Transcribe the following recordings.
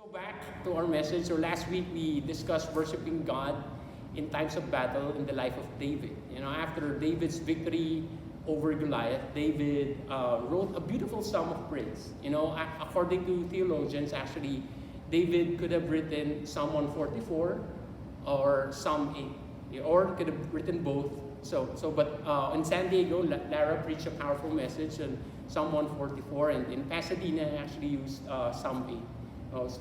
Go back to our message. So last week we discussed worshiping God in times of battle in the life of David. After David's victory over Goliath, David wrote a beautiful psalm of praise. According to theologians, actually, David could have written Psalm 144 or Psalm 8, or could have written both. But in San Diego, Lara preached a powerful message on Psalm 144, and in Pasadena, I actually used Psalm 8.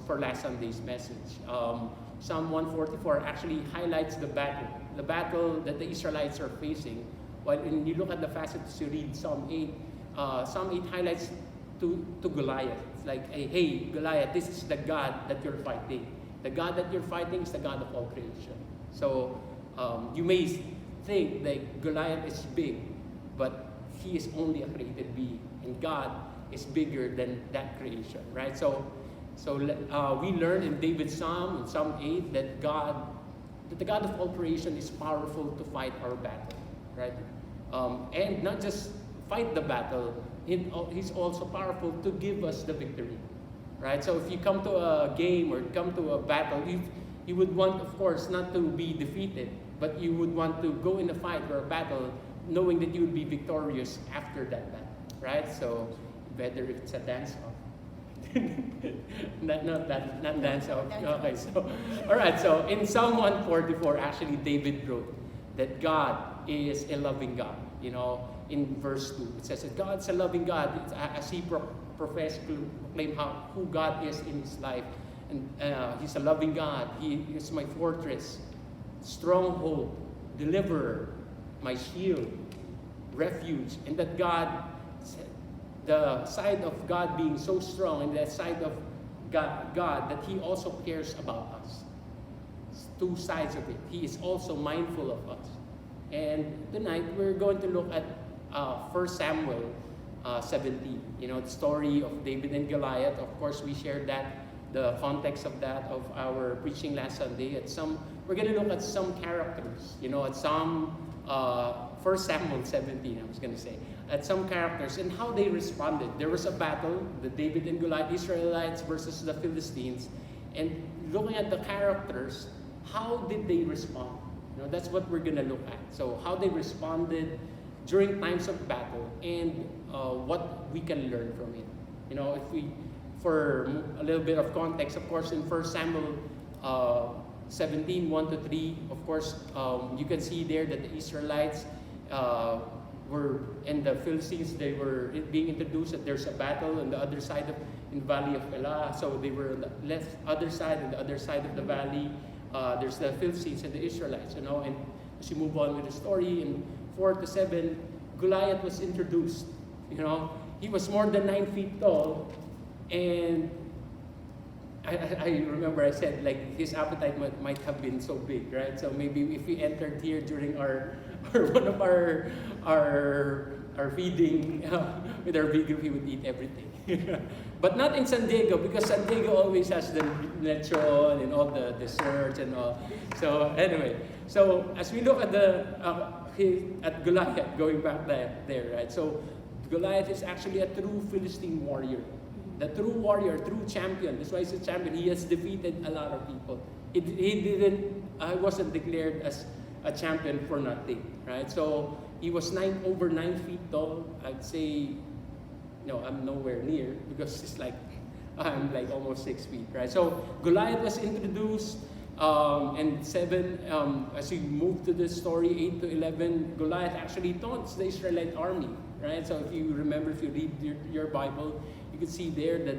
For last Sunday's message. Psalm 144 actually highlights the battle that the Israelites are facing. While when you look at the facets, you read Psalm 8, Psalm 8 highlights to Goliath. It's like, hey, Goliath, this is the God that you're fighting. The God that you're fighting is the God of all creation. So you may think that Goliath is big, but he is only a created being, and God is bigger than that creation, right? So we learned in David's Psalm, in Psalm 8, that the God of all creation is powerful to fight our battle, right? And not just fight the battle, He's also powerful to give us the victory, right? So if you come to a game or come to a battle, you would want, of course, not to be defeated, but you would want to go in a fight or a battle knowing that you would be victorious after that battle, right? So whether it's a dance-off, not dance off. Okay, so all right. So in Psalm 144, actually David wrote that God is a loving God. In verse 2, it says that God's a loving God, as he professed to proclaim who God is in his life, and he's a loving God. He is my fortress, stronghold, deliverer, my shield, refuge, and that God. The side of God being so strong, and the side of God that He also cares about us. It's two sides of it. He is also mindful of us. And tonight we're going to look at 1 Samuel 17. The story of David and Goliath. Of course, we shared the context of that of our preaching last Sunday. We're going to look at some characters. At some 1 Samuel 17, I was going to say, at some characters and how they responded. There was a battle, the David and Goliath, Israelites versus the Philistines, and looking at the characters, how did they respond? That's what we're going to look at. So how they responded during times of battle, and what we can learn from it. If we, for a little bit of context, of course, in 1 Samuel 17, 1-3, of course, you can see there that the Israelites and the Philistines, they were being introduced that there's a battle on the other side in the valley of Elah. So they were on the other side, and the other side of the valley, there's the Philistines and the Israelites, And as you move on with the story, in 4-7, Goliath was introduced. He was more than 9 feet tall, and I remember I said, like, his appetite might have been so big, right? So maybe if he entered here during one of our feeding with our big group, he would eat everything. But not in San Diego, because San Diego always has the lechon and all the desserts and all. So anyway, as we look at at Goliath, going back there, right? So Goliath is actually a true Philistine warrior. The true warrior, true champion. That's why he's a champion. He has defeated a lot of people. He wasn't declared as a champion for nothing, right? So he was over 9 feet tall. I'd say, no, I'm nowhere near, because I'm like almost 6 feet, right? So Goliath was introduced, and 7, as we move to the story, 8-11, Goliath actually taunts the Israelite army, right? So if you remember, if you read your Bible, you can see there that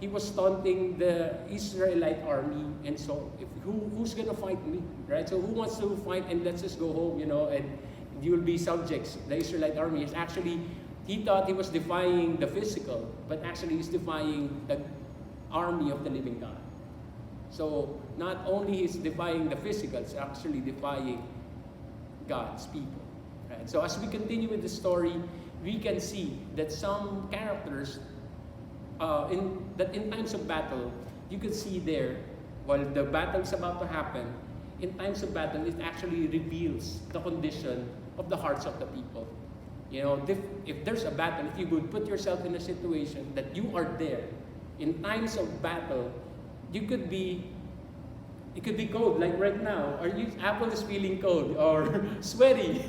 he was taunting the Israelite army, and so who's going to fight me, right? So who wants to fight, and let's just go home, and you will be subjects. The Israelite army is actually, he thought he was defying the physical, but actually he's defying the army of the living God. So not only he's defying the physical, he's actually defying God's people, right? So as we continue with the story, we can see that some characters in times of battle, you can see there, while the battle is about to happen, in times of battle, it actually reveals the condition of the hearts of the people. If there's a battle, if you would put yourself in a situation that you are there, in times of battle, you could be, it could be cold, like right now. Apple is feeling cold or sweaty,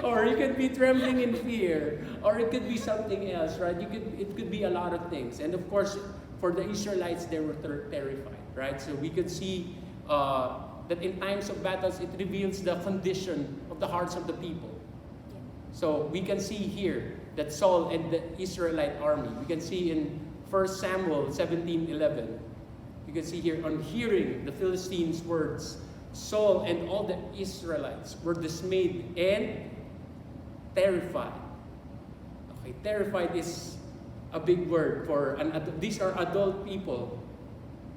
or you could be trembling in fear, or it could be something else, right? It could be a lot of things. And of course, for the Israelites, they were terrified, right? So we could see that in times of battles, it reveals the condition of the hearts of the people. So we can see here that Saul and the Israelite army. We can see in 1 Samuel 17:11. You can see here, on hearing the Philistines' words, Saul and all the Israelites were dismayed and terrified. Okay, terrified is a big word for these are adult people.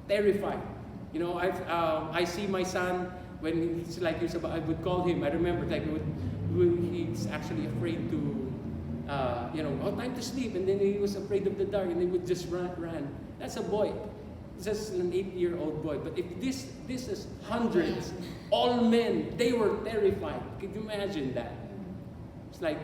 Terrified. You know, I see my son when he's like this. I would call him. I remember like when he's actually afraid to, time to sleep, and then he was afraid of the dark, and he would just run. That's a boy. Just an 8-year-old boy. But if this is hundreds, all men, they were terrified. Can you imagine that? It's like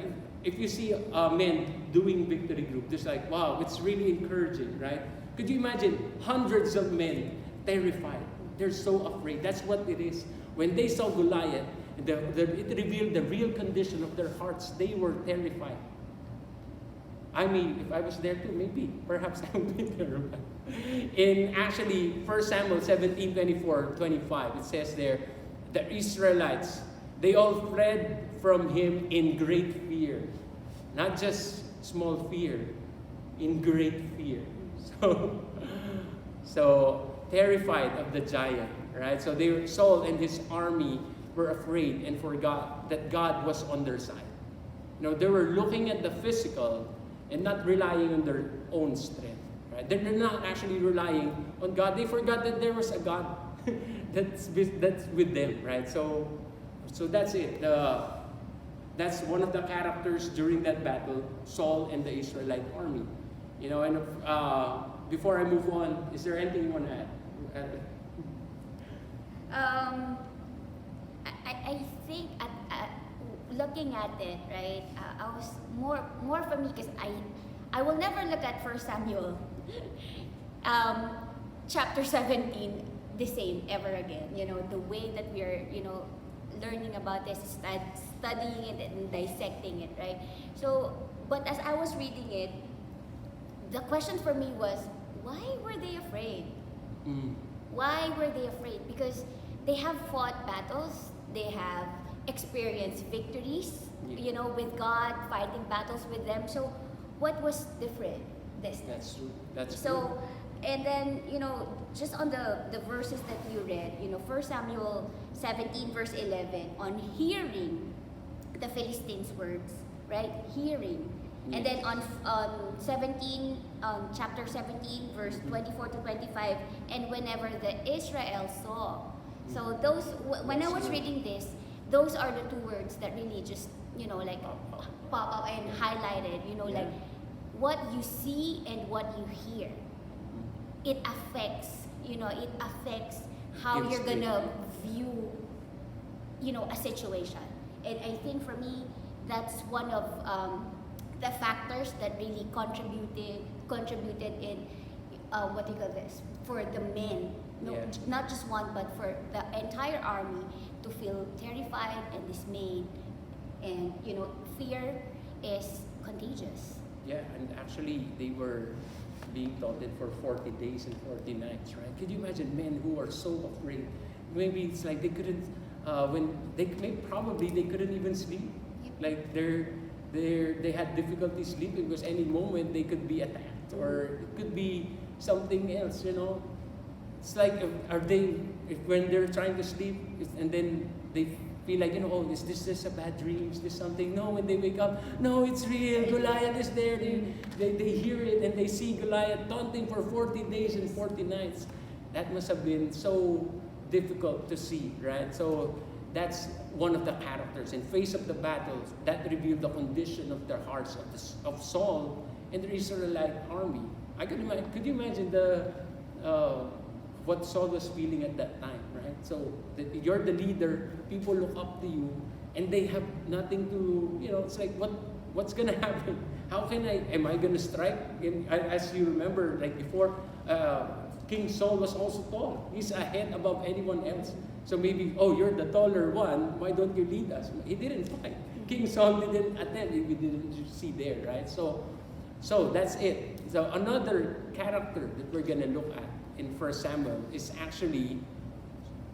if you see men doing victory group, just like, wow, it's really encouraging, right? Could you imagine hundreds of men terrified? They're so afraid. That's what it is. When they saw Goliath, it revealed the real condition of their hearts. They were terrified. I mean, if I was there too, maybe, perhaps I would be there. In actually 1 Samuel 17:24-25, it says there, the Israelites, they all fled from him in great fear. Not just small fear, in great fear. So terrified of the giant, right? So Saul and his army were afraid and forgot that God was on their side. You know, they were looking at the physical and not relying on their own strength. Right? They're not actually relying on God. They forgot that there was a God that's with them, right? So that's it. That's one of the characters during that battle, Saul and the Israelite army. You know, and before I move on, is there anything you want to add? I think looking at it, right, I was more for me because I will never look at 1 Samuel chapter 17 the same ever again. You know, the way that we are, learning about this, studying it and dissecting it, right? So, but as I was reading it, the question for me was, why were they afraid? Why were they afraid? Because they have fought battles, they have experienced victories, with God, fighting battles with them. So what was different this time? That's true. That's so, true. And then, just on the verses that you read, 1 Samuel 17 verse 11, on hearing the Philistines' words, right? Hearing. And then on chapter 17 verse 24 to 25, and whenever the Israel saw. So those, when I was reading this, those are the two words that really just, pop up and highlighted, like what you see and what you hear. It affects, it affects how you're gonna view, a situation. And I think for me, that's one of the factors that really contributed in for the men, not just one, but for the entire army to feel terrified and dismayed, and fear is contagious. Yeah, and actually they were being taunted for 40 days and 40 nights, right? Could you imagine men who are so afraid? Maybe it's like they couldn't, they couldn't even sleep. Like they had difficulty sleeping because any moment they could be attacked, or it could be something else, It's like, when they're trying to sleep and then they feel like, is this just a bad dream? Is this something? No, when they wake up, no, it's real. Goliath is there. They hear it and they see Goliath taunting for 40 days and 40 nights. That must have been so difficult to see, right? So that's one of the characters. In face of the battles, that revealed the condition of their hearts of Saul and the Israelite army. Could you imagine what Saul was feeling at that time, right? So you're the leader, people look up to you, and they have nothing to, it's like, what's gonna happen? Am I gonna strike? As you remember, like before, King Saul was also tall. He's a head above anyone else. So maybe, oh, you're the taller one, why don't you lead us? He didn't fight. King Saul didn't attend, we didn't see there, right? So that's it. So another character that we're going to look at in 1 Samuel is actually,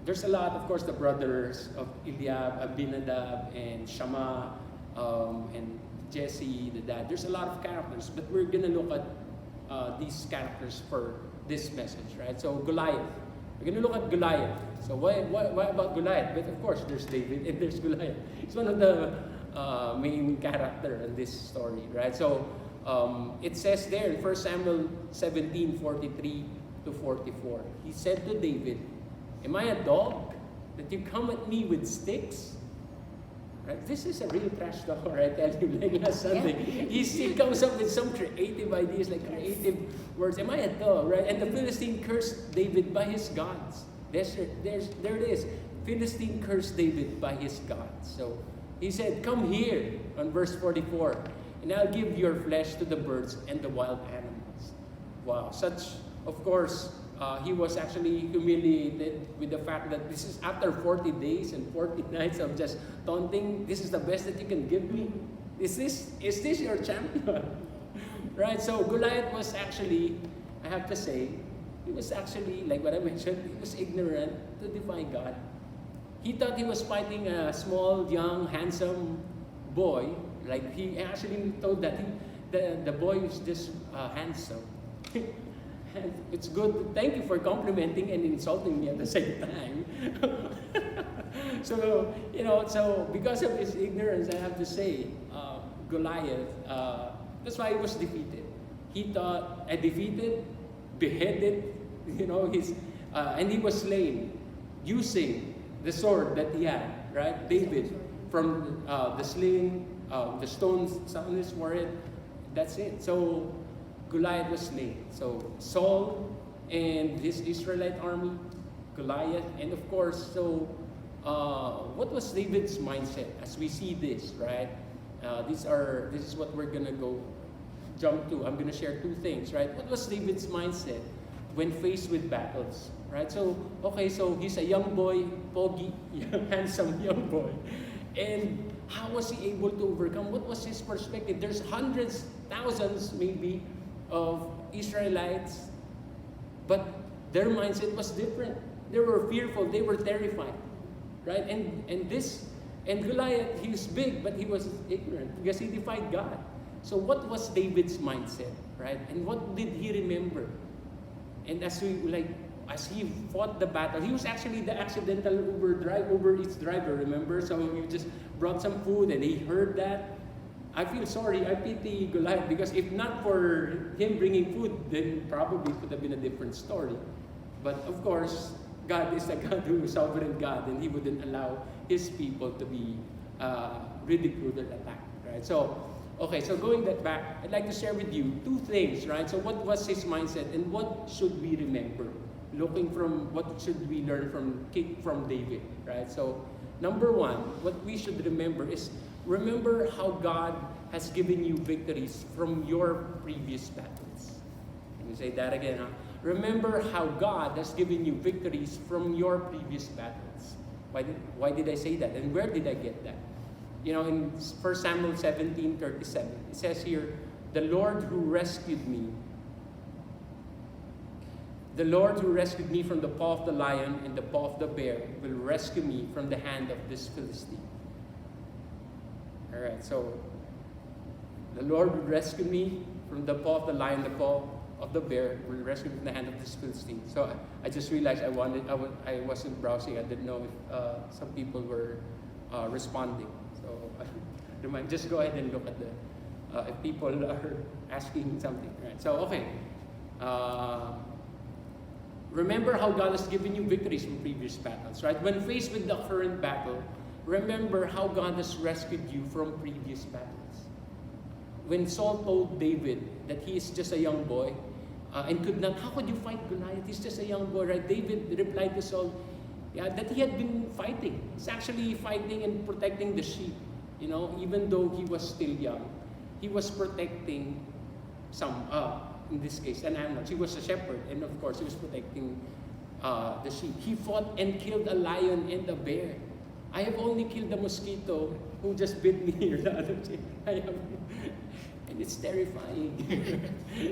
there's a lot, of course, the brothers of Eliab, Abinadab, and Shammah, and Jesse, the dad. There's a lot of characters, but we're going to look at these characters for this message, right? So Goliath. We're going to look at Goliath. So why about Goliath? But of course, there's David and there's Goliath. It's one of the main character in this story, right? So it says there in 1 Samuel 17:43 to 44, he said to David, "Am I a dog that you come at me with sticks?" Right? This is a real trash talk, right? I tell you, like last Sunday. He comes up with some creative ideas, like creative words. Am I a dog, right? And the Philistine cursed David by his gods. There it is. Philistine cursed David by his gods. So he said, "Come here," on verse 44, "and I'll give your flesh to the birds and the wild animals." Wow, of course, he was actually humiliated with the fact that this is after 40 days and 40 nights of just taunting. This is the best that you can give me? Is this your champion? Right? So Goliath was actually, I have to say, he was actually, like what I mentioned, he was ignorant to defy God. He thought he was fighting a small, young, handsome boy. Like he actually told that the boy is just handsome. And it's good. Thank you for complimenting and insulting me at the same time. So because of his ignorance, I have to say, Goliath, that's why he was defeated. He thought, defeated, beheaded, and he was slain using the sword that he had, right? David, from the sling, the stones on his forehead, that's it. So Goliath was slain. So Saul and his Israelite army, Goliath, and of course, what was David's mindset as we see this, right? This is what we're gonna jump to. I'm gonna share two things, right? What was David's mindset when faced with battles, right? So he's a young boy, poggy, handsome young boy, and how was he able to overcome? What was his perspective? There's hundreds, thousands, maybe, of Israelites, but their mindset was different. They were fearful, they were terrified, right? And Goliath, he was big, but he was ignorant because he defied God. So what was David's mindset, right? And what did he remember? And as he fought the battle, he was actually the accidental Uber Eats driver, remember? So he just brought some food and he heard that. I feel sorry, I pity Goliath, because if not for him bringing food, then probably it could have been a different story. But of course, God is a God who is sovereign God, and He wouldn't allow His people to be ridiculed or attacked, right? So going back, I'd like to share with you two things, right? So what was his mindset, and what should we remember? What should we learn from David, right? So number one, what we should remember is, remember how God has given you victories from your previous battles. Let me say that again. Remember how God has given you victories from your previous battles. Why did I say that? And where did I get that? In 1 Samuel 17:37, it says here, the Lord who rescued me from the paw of the lion and the paw of the bear will rescue me from the hand of this Philistine. All right, so the Lord will rescue me from the paw of the lion, the paw of the bear will rescue me from the hand of this Philistine. So I just realized I wasn't browsing. I didn't know if some people were responding. So just go ahead and look at if people are asking something. Right? So remember how God has given you victories from previous battles, right? When faced with the current battle, remember how God has rescued you from previous battles. When Saul told David that he is just a young boy and how could you fight Goliath? He's just a young boy, right? David replied to Saul that he had been fighting. He's actually fighting and protecting the sheep. Even though he was still young, he was protecting in this case, an animal. He was a shepherd, and of course, he was protecting the sheep. He fought and killed a lion and a bear. I have only killed the mosquito who just bit me here the other day. And it's terrifying.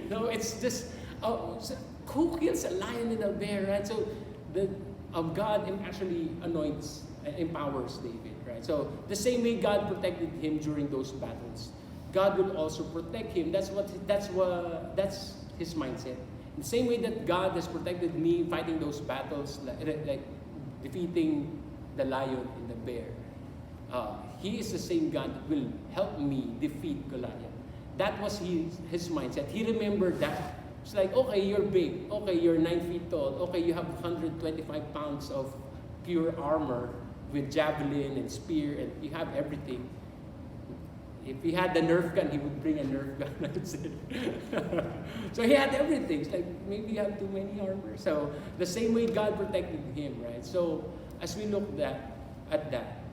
No, it's just, so who kills a lion and a bear, right? So God actually anoints and empowers David, right? So the same way God protected him during those battles, God will also protect him. That's his mindset. The same way that God has protected me fighting those battles, like defeating the lion and the bear. He is the same God that will help me defeat Goliath. That was his mindset. He remembered that. It's like, okay, you're big. Okay, you're 9 feet tall. Okay, you have 125 pounds of pure armor with javelin and spear, and you have everything. If he had the Nerf gun, he would bring a Nerf gun. That's it. So he had everything. It's like, maybe you have too many armor. So the same way God protected him, right? So as we look at that,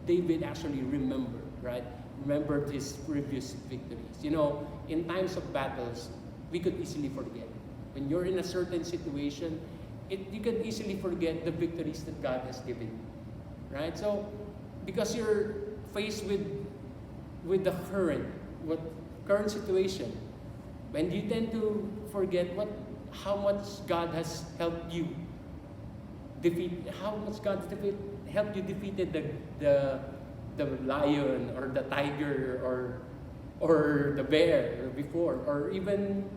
David actually remembered, right? Remembered his previous victories. You know, in times of battles, we could easily forget. When you're in a certain situation, you can easily forget the victories that God has given you, right? So, because you're faced with the current situation, and you tend to forget how much God has helped you defeat, how much God helped you defeated the lion or the tiger or the bear before, or even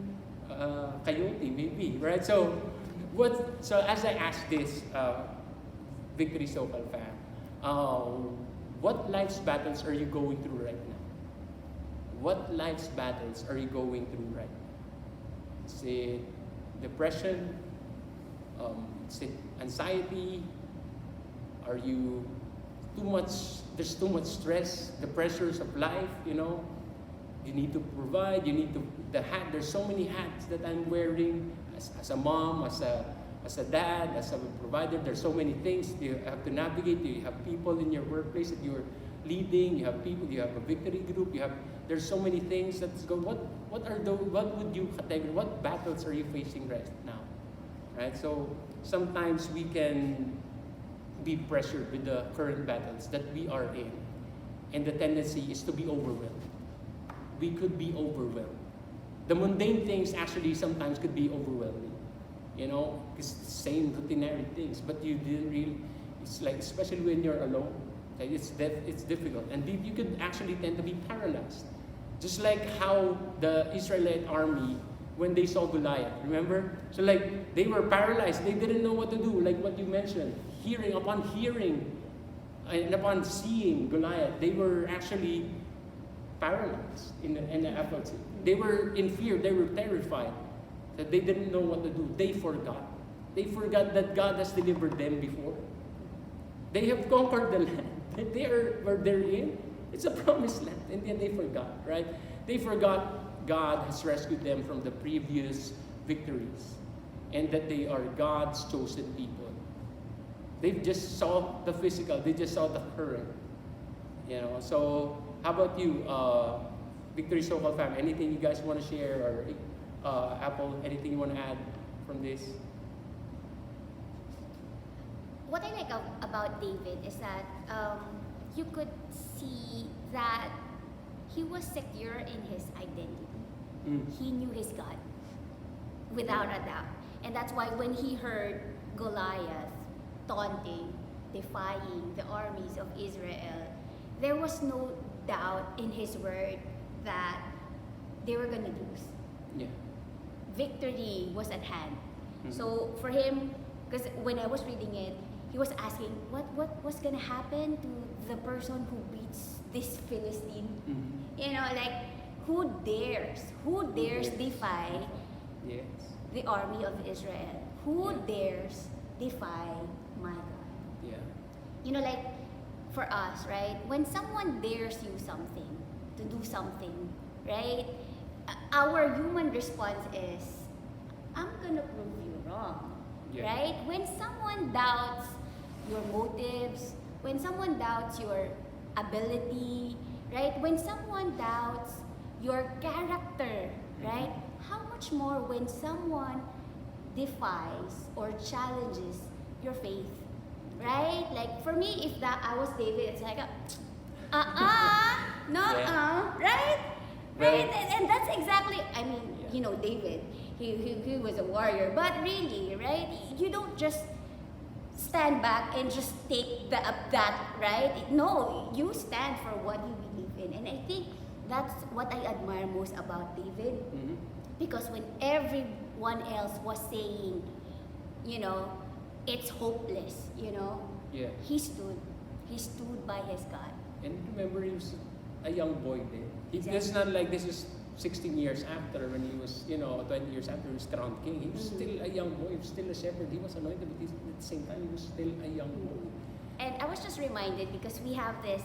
coyote maybe, right? So as I ask this, Victory SoCal fam, what life's battles are you going through right now? What life's battles are you going through right now? Is it depression? Is it anxiety? Are you there's too much stress, the pressures of life, you know? You need to provide, there's so many hats that I'm wearing as a mom, as a dad, as a provider. There's so many things you have to navigate. You have people in your workplace that you're leading, you have a victory group, there's so many things that's going. What would you categorize? What battles are you facing right now? Right? So sometimes we can be pressured with the current battles that we are in. And the tendency is to be overwhelmed. We could be overwhelmed. The mundane things actually sometimes could be overwhelming. You know, it's the same routinary things, but you didn't really, it's like, especially when you're alone, like it's difficult. And you could actually tend to be paralyzed. Just like how the Israelite army, when they saw Goliath, remember? So like, they were paralyzed. They didn't know what to do, like what you mentioned. Upon hearing and upon seeing Goliath, they were actually paralyzed in the effort. They were in fear. They were terrified that they didn't know what to do. They forgot. They forgot that God has delivered them before. They have conquered the land. Where they're in, it's a promised land, and then they forgot, right? They forgot God has rescued them from the previous victories, and that they are God's chosen people. They just saw the physical. They just saw the current. You know. So how about you, Victory SoCal fam? Anything you guys want to share, or Apple? Anything you want to add from this? What I like about David is that you could see that he was secure in his identity. He knew his God, without a doubt. And that's why when he heard Goliath taunting, defying the armies of Israel, there was no doubt in his word that they were going to lose. Yeah. Victory was at hand. So for him, because when I was reading it, he was asking, what's going to happen to the person who beats this Philistine? You know, like, who dares defy the army of Israel? Who dares defy my God? Yeah. You know, like, for us, right? When someone dares you something, to do something, right? Our human response is, I'm gonna prove you wrong, right? When someone doubts your motives, when someone doubts your ability, right? When someone doubts your character, right? much more when someone defies or challenges your faith, right? Like for me, if that I was David, it's like, no, right? Right? And that's exactly, I mean, you know, David, he was a warrior, but really, right? You don't just stand back and just take that, right? No, you stand for what you believe in. And I think that's what I admire most about David. Mm-hmm. Because when everyone else was saying, you know, it's hopeless, you know, he stood by his God. And remember, he was a young boy then. Exactly. It's not like this is 16 years after, when he was, 20 years after he was crowned king. He was still a young boy, he was still a shepherd. He was anointed, but at the same time, he was still a young boy. And I was just reminded, because we have this,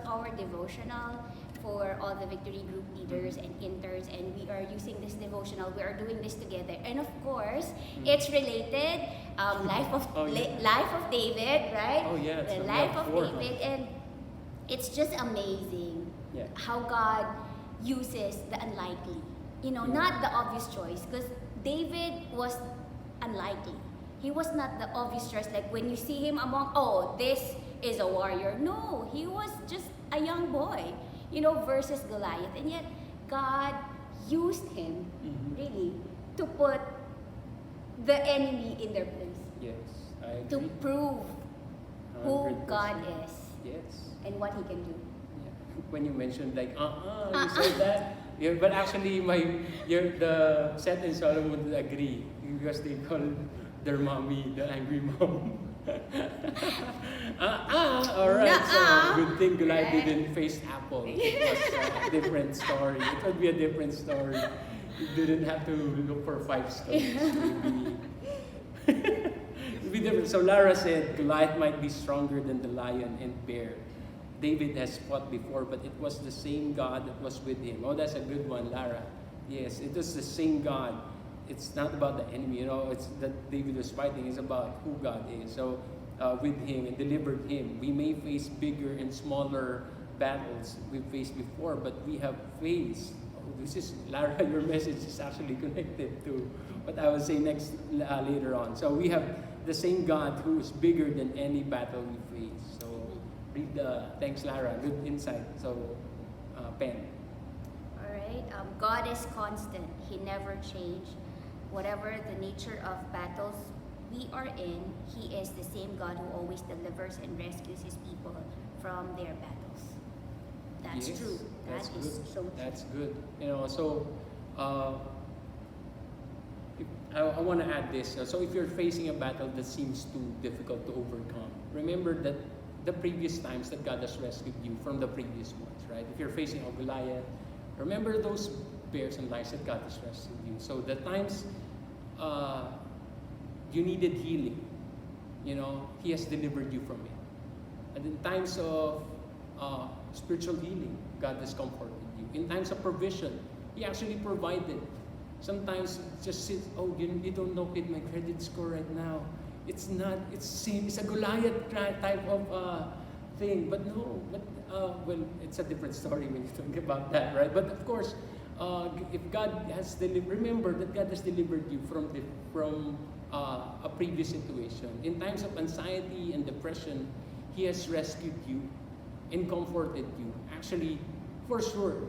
our devotional for all the Victory Group leaders and interns, and we are using this devotional. We are doing this together, and of course, it's related. Life of David, right? Oh yeah, the life of David, and it's just amazing how God uses the unlikely. Not the obvious choice, because David was unlikely. He was not the obvious choice, like when you see him among, this is a warrior. No, he was just a young boy, versus Goliath. And yet, God used him, really, to put the enemy in their place. Yes, I agree. To prove who 100%. God is. Yes. And what he can do. Yeah. When you mentioned like, you said that. Yeah, but actually, the Seth and Solomon would agree, because they call their mommy the angry mom. Alright, so good thing Goliath didn't face Apple. It was a different story. It would be a different story. You didn't have to look for 5 stones. It'd be different. So Lara said Goliath might be stronger than the lion and bear. David has fought before, but it was the same God that was with him. Oh, that's a good one, Lara. Yes, it was the same God. It's not about the enemy, it's that David was fighting. It's about who God is. So with him and delivered him. We may face bigger and smaller battles we've faced before, but we have faced. This is, Lara, your message is actually connected to what I will say later on. So we have the same God who is bigger than any battle we face. So read thanks, Lara. Good insight. So, Pen. All right. God is constant. He never changed. Whatever the nature of battles we are in, He is the same God who always delivers and rescues His people from their battles. That's true. That is so true. That's good. So I want to add this. So if you're facing a battle that seems too difficult to overcome, remember that the previous times that God has rescued you from the previous ones, right? If you're facing a Goliath, remember those bears and lions that God has rescued you. So the times you needed healing, He has delivered you from it. And in times of spiritual healing, God has comforted you. In times of provision, He actually provided. Sometimes just sit, you don't know it, my credit score right now. It's a Goliath type of thing. But no, it's a different story when you think about that, right? But of course, if God has remember that God has delivered you from a previous situation. In times of anxiety and depression, He has rescued you and comforted you. Actually, for sure,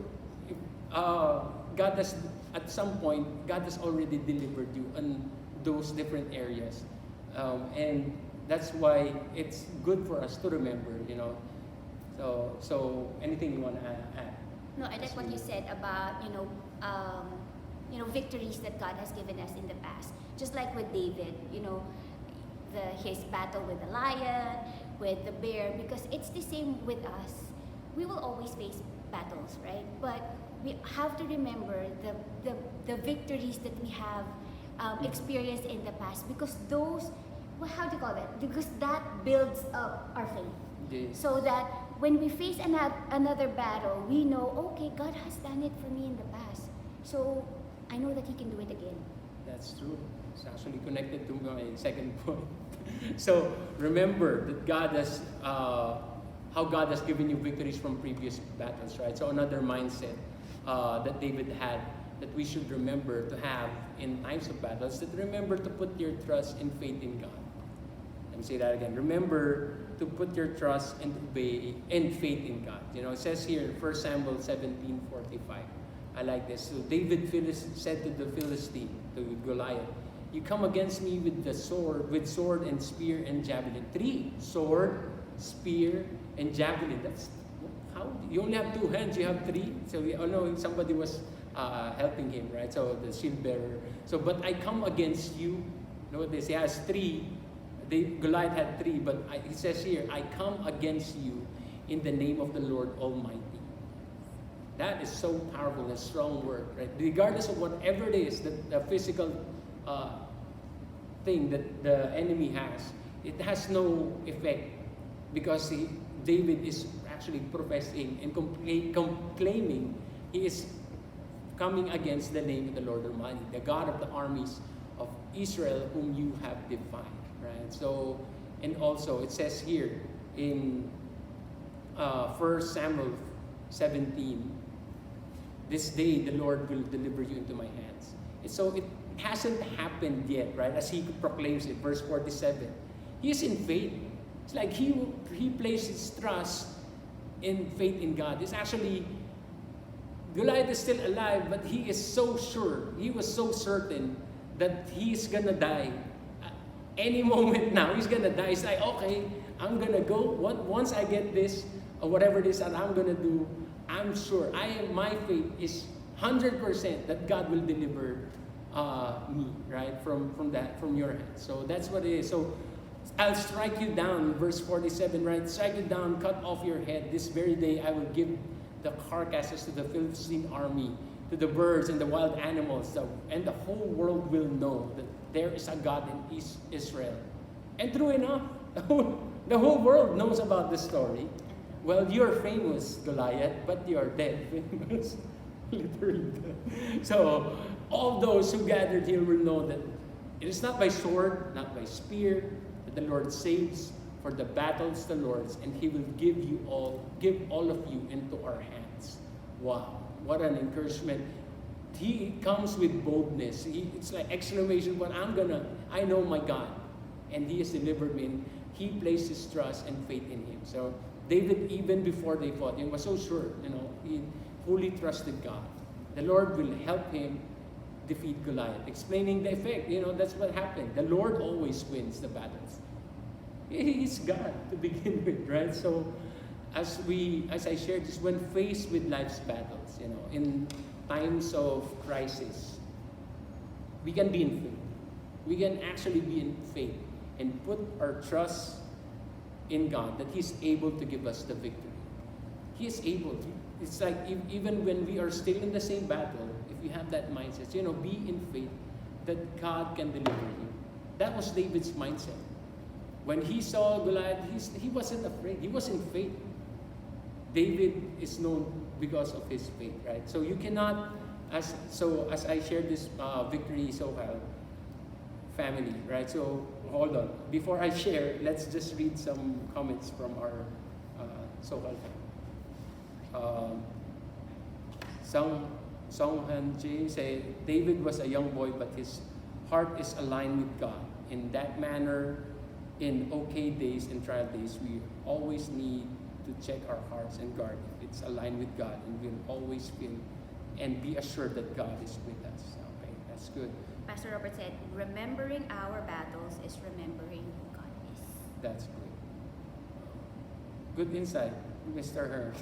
God has, at some point, God has already delivered you in those different areas. And that's why it's good for us to remember, So anything you want to add? No, I like what you said about, victories that God has given us in the past. Just like with David, his battle with the lion, with the bear, because it's the same with us. We will always face battles, right? But we have to remember the victories that we have experienced in the past, because those, how do you call that? Because that builds up our faith. Yes. So that when we face another battle, we know, okay, God has done it for me in the past. So I know that He can do it again. That's true. It's actually connected to my second point. So remember that how God has given you victories from previous battles, right? So another mindset that David had that we should remember to have in times of battles, that remember to put your trust and faith in God. Let me say that again. Remember to put your trust and obey and faith in God. It says here in 1 Samuel 17:45. I like this. So David said to the Philistine, to Goliath, "You come against me with sword and spear and javelin." 3, sword, spear, and javelin. That's how you only have 2 hands. You have 3. So we all know somebody was helping him, right? So the shield bearer. So, but I come against you. Notice he has 3. Goliath had 3, but he says here, "I come against you in the name of the Lord Almighty." That is so powerful and strong word, right? Regardless of whatever it is, the physical thing that the enemy has, it has no effect because David is actually professing and claiming he is coming against the name of the Lord Almighty, the God of the armies of Israel, whom you have defied, right? So, and also it says here in 1 Samuel 17, "This day the Lord will deliver you into my hands." And so it hasn't happened yet, right? As he proclaims it, verse 47. He is in faith. It's like he placed his trust in faith in God. It's actually, Goliath is still alive, but he is so sure, he was so certain that he's gonna die. Any moment now, he's gonna die. It's like, okay, I'm gonna go. Once I get this, or whatever it is that I'm gonna do, I'm sure, my faith is 100% that God will deliver me, right, from your hand. So that's what it is. So I'll strike you down, verse 47, right? Strike you down, cut off your head. This very day I will give the carcasses to the Philistine army, to the birds and the wild animals, and the whole world will know that there is a God in Israel. And true enough, the whole world knows about this story. Well, you're famous, Goliath, but you're dead. Famous. Literally dead. So all those who gathered here will know that it is not by sword, not by spear, that the Lord saves, for the battle's the Lord's, and He will give all of you into our hands. Wow, what an encouragement. He comes with boldness. It's like exclamation, but I know my God, and He has delivered me. And he placed his trust and faith in Him. So David, even before they fought, he was so sure, he fully trusted God. The Lord will help him defeat Goliath. Explaining the effect, that's what happened. The Lord always wins the battles. He's God to begin with, right? So as I shared this, when faced with life's battles, in times of crisis, we can be in faith. We can actually be in faith and put our trust in God that He's able to give us the victory. He is able to. It's like even when we are still in the same battle, if you have that mindset, be in faith that God can deliver you. That was David's mindset. When he saw Goliath, he wasn't afraid. He was in faith. David is known because of his faith, right? So you cannot, as I shared this Victory SoCal family, right? So hold on. Before I share, let's just read some comments from our SoCal family. Song Han Ji say, David was a young boy, but his heart is aligned with God. In that manner, in okay days and trial days, we always need to check our hearts and guard if it's aligned with God, and we'll always feel and be assured that God is with us. Okay, that's good. Pastor Robert said, remembering our battles is remembering who God is. That's good. Good insight, Mr. Hearn.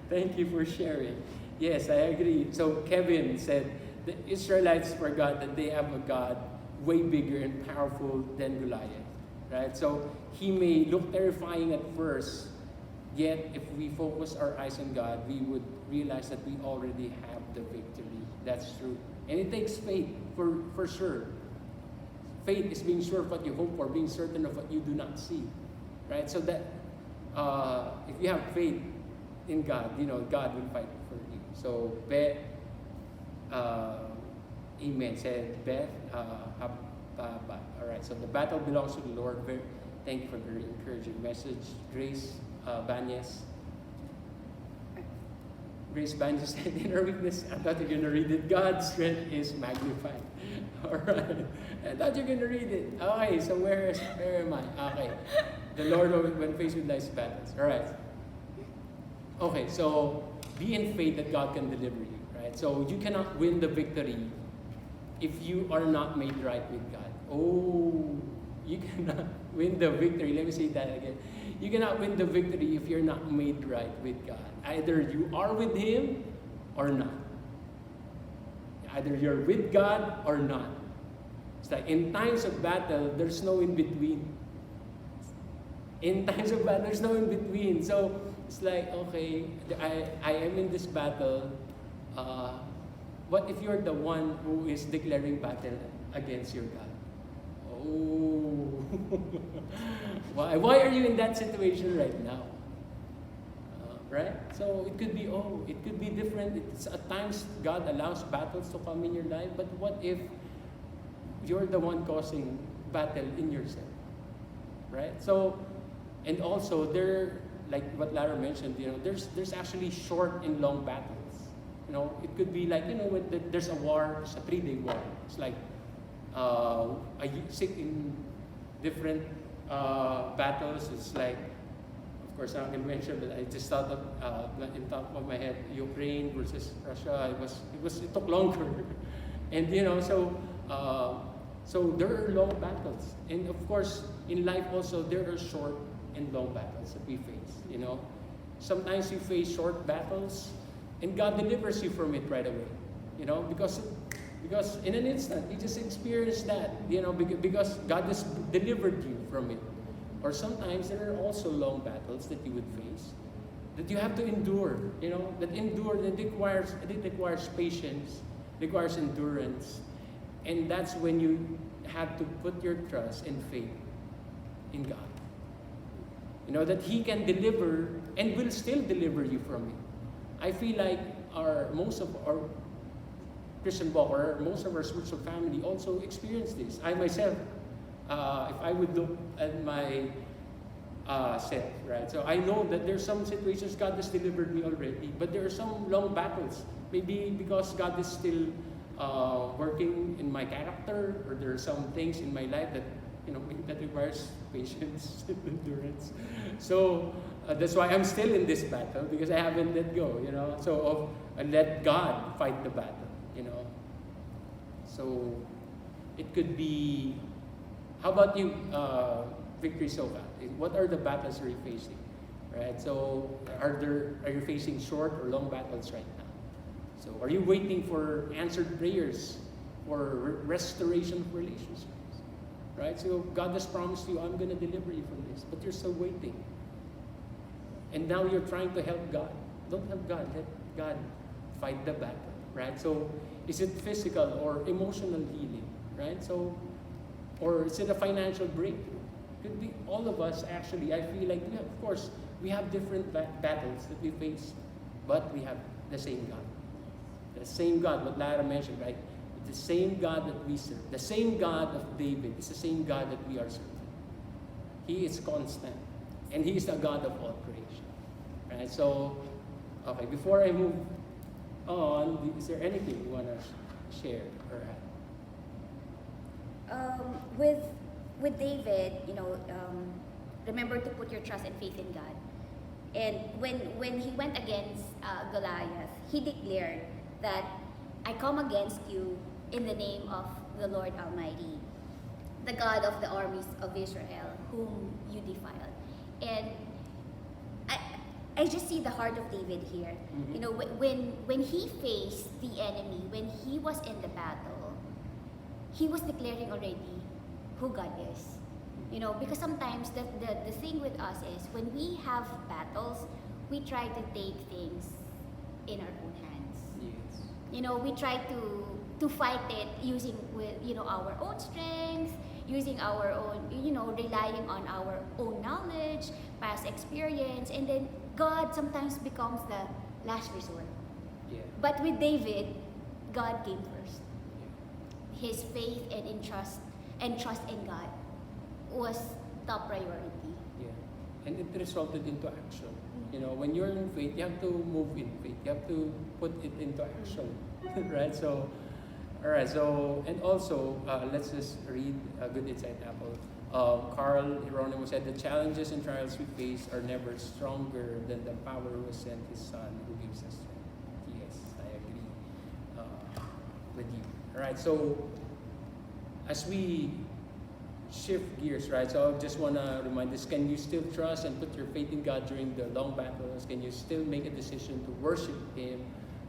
Thank you for sharing. Yes, I agree. So Kevin said, the Israelites forgot that they have a God way bigger and powerful than Goliath. Right? So he may look terrifying at first, yet if we focus our eyes on God, we would realize that we already have the victory. That's true. And it takes faith for sure. Faith is being sure of what you hope for, being certain of what you do not see. Right? So that if you have faith in God, God will fight for you. So Beth, amen, said Beth, all right, so the battle belongs to the Lord. Thank you for the very encouraging message. Grace Banyes. Grace Band just said, in our weakness, I thought you're going to read it. God's strength is magnified. Alright. I thought you're going to read it. Okay, so where am I? Okay. The Lord when faced with life's battles. Alright. Okay, so be in faith that God can deliver you. Right? So you cannot win the victory if you are not made right with God. Oh, you cannot win the victory. Let me say that again. You cannot win the victory if you're not made right with God. Either you are with Him or not. Either you're with God or not. It's like in times of battle, there's no in between. In times of battle, there's no in between. So it's like, okay, I am in this battle. What if you're the one who is declaring battle against your God? Oh, why are you in that situation right now? Right? So it could be different. It's at times God allows battles to come in your life, but what if you're the one causing battle in yourself? Right? So, and also like what Lara mentioned, there's actually short and long battles. It could be like, when there's a war, it's a 3-day war. It's like in different battles. It's like, of course, I'm going to mention that I just thought of in top of my head, Ukraine versus Russia. It took longer, and so there are long battles, and of course, in life also there are short and long battles that we face. Sometimes you face short battles, and God delivers you from it right away. Because in an instant you just experience that. Because God has delivered you from it. Or sometimes there are also long battles that you would face that you have to endure. That requires patience, requires endurance, and that's when you have to put your trust and faith in God. That He can deliver and will still deliver you from it. I feel like most of our Christian walk, or most of our spiritual family also experience this. I myself, if I would look at my self, right? So I know that there's some situations God has delivered me already, but there are some long battles. Maybe because God is still working in my character, or there are some things in my life that that requires patience and endurance. So that's why I'm still in this battle, because I haven't let go. So let God fight the battle. So it could be. How about you, Victory SoCal? What are the battles you're facing? Right. So are you facing short or long battles right now? So are you waiting for answered prayers, for restoration of relationships? Right? So God has promised you, I'm going to deliver you from this, but you're still waiting. And now you're trying to help God. Don't help God. Let God fight the battle. Right? So is it physical or emotional healing? Right? So, or is it a financial breakthrough? Could be all of us actually. I feel like, of course, we have different battles that we face, but we have the same God. The same God, what Lara mentioned, right? The same God that we serve. The same God of David is the same God that we are serving. He is constant. And He is the God of all creation. Right? So, okay, before I move on, is there anything you want to share or add? With David, remember to put your trust and faith in God. And when he went against Goliath, he declared that I come against you in the name of the Lord Almighty, the God of the armies of Israel, whom you defiled. And I just see the heart of David here. Mm-hmm. When he faced the enemy, when he was in the battle, he was declaring already who God is. Because sometimes the thing with us is when we have battles, we try to take things in our own hands. Yes. We try to fight it using our own strength, using our own, relying on our own knowledge, past experience, and then God sometimes becomes the last resort. Yeah. But with David, God came first. Yeah. His faith and trust in God was top priority. Yeah. And it resulted into action. When you're in faith, you have to move in faith. You have to put it into action, right? So, all right. So, and also, let's just read a good insight, Apple. Carl Hieronymus said, the challenges and trials we face are never stronger than the power who sent His Son, who gives us strength. Yes, I agree with you. All right. So, as we shift gears, right? So I just want to remind us, can you still trust and put your faith in God during the long battles? Can you still make a decision to worship Him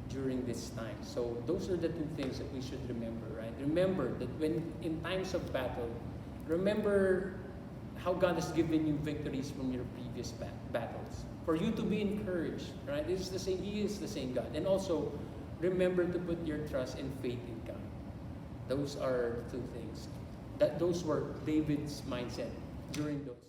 during this time? So those are the two things that we should remember, right? Remember that when in times of battle, remember how God has given you victories from your previous battles. For you to be encouraged, right? He is the same God. And also, remember to put your trust and faith in God. Those are the two things. Those were David's mindset during those